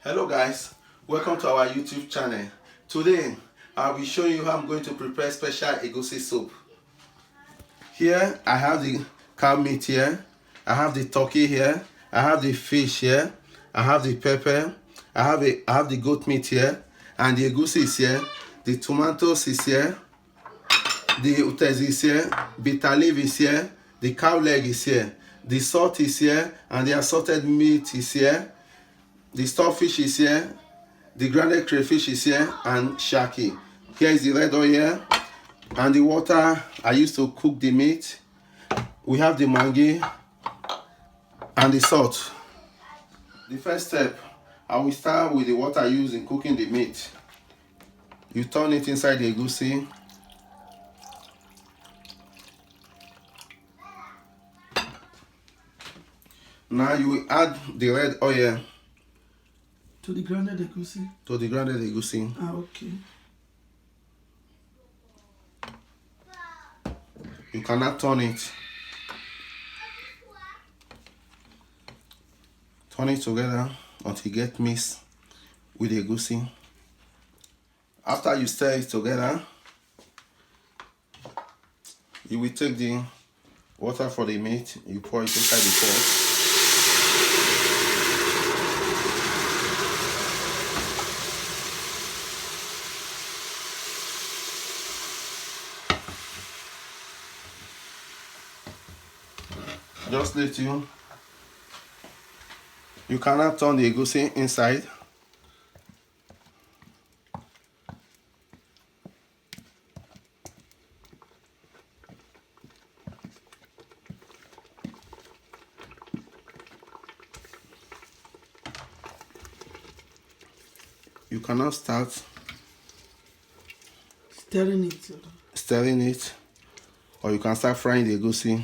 Hello guys, welcome to our YouTube channel. Today I'll be showing you how I'm going to prepare special egusi soup. Here I have the cow meat here, I have the turkey here, I have the fish here, I have the pepper, I have the goat meat here, and the egusi is here, the tomatoes is here, the utezi is here, bitter leaf is here, the cow leg is here, the salt is here, and the assorted meat is here. The stockfish is here, the grounded crayfish is here, and shaki. Here is the red oil and the water I used to cook the meat. We have the mangi and the salt. The first step, I will start with the water I use in cooking the meat. You turn it inside the egusi. Now you will add the red oil to the grounded egusi? to the grounded egusi. Okay. You cannot turn it. Turn it together until it gets mixed with the egusi. After you stir it together, you will take the water for the meat, you pour it inside the pot. Just little. You cannot turn the egusi inside. You cannot start stirring it, or you can start frying the egusi.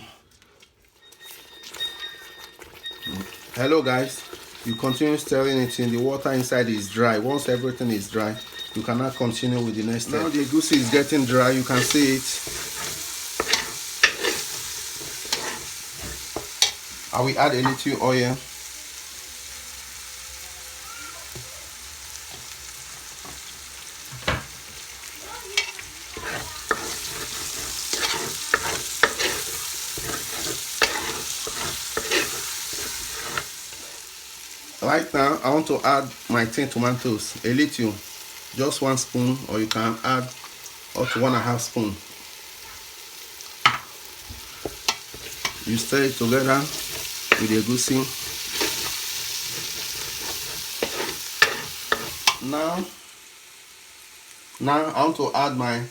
Hello guys, you continue stirring it in the water inside is dry. Once everything is dry, you cannot continue with the next step. Now the egusi is getting dry, you can see it. I will add a little oil. Right now, I want to add my 10 tomatoes, a little, just 1 spoon, or you can add up to 1.5 spoon. You stir it together with the egusi. Now I want to add my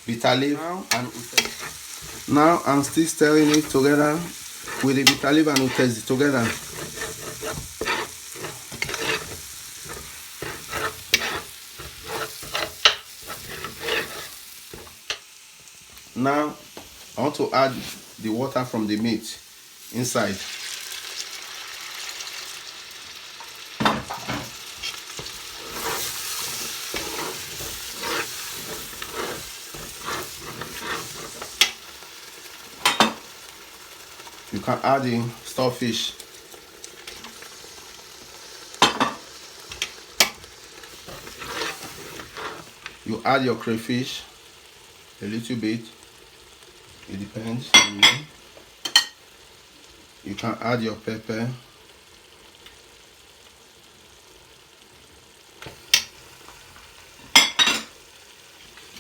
bitter leaf and now I'm still stirring it together with the bitter leaf and utezi together. Now I want to add the water from the meat inside. You can add the stockfish. You add your crayfish a little bit. It depends on you. You can add your pepper.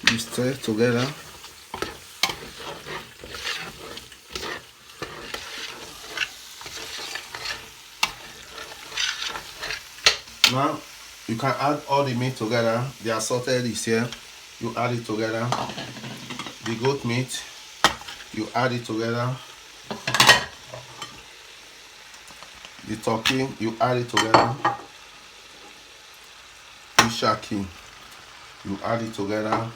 You stir together. Now you can add all the meat together. The assorted is here. You add it together. The goat meat, you add it together. The turkey, you add it together. The shaki, you add it together.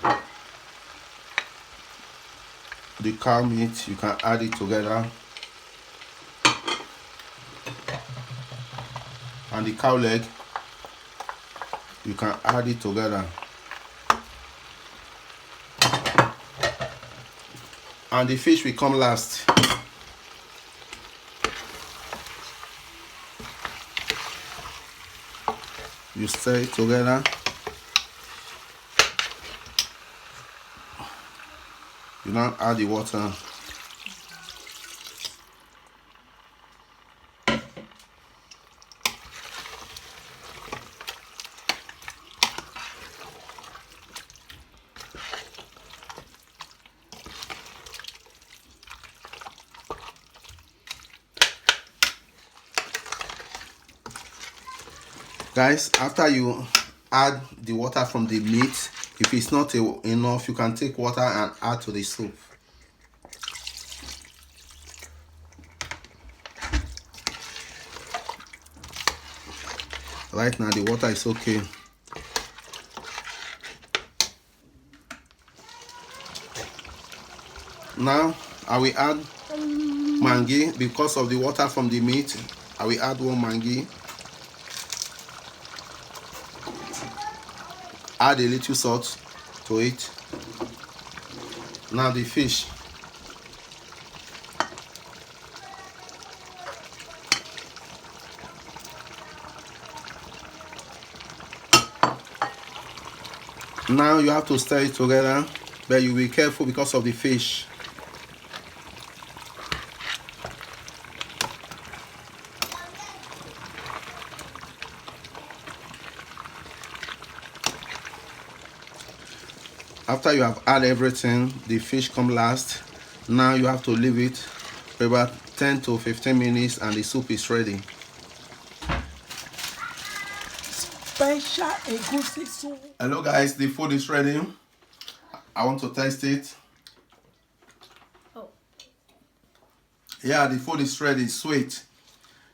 The cow meat, you can add it together. And the cow leg, you can add it together. And the fish will come last. You stir it together. You now add the water. Guys, after you add the water from the meat, if it's not enough, you can take water and add to the soup. Right now the water is okay. Now I will add mangi. Because of the water from the meat, I will add one mangi. Add a little salt to it. Now the fish. Now you have to stir it together, but you be careful because of the fish. After you have added everything, the fish come last. Now you have to leave it for about 10 to 15 minutes and the soup is ready. Special egusi soup. Hello guys, the food is ready. I want to taste it. Oh. Yeah, the food is ready, sweet.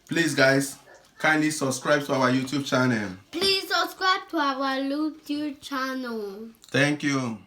Please guys, kindly subscribe to our YouTube channel. Please subscribe to our YouTube channel. Thank you.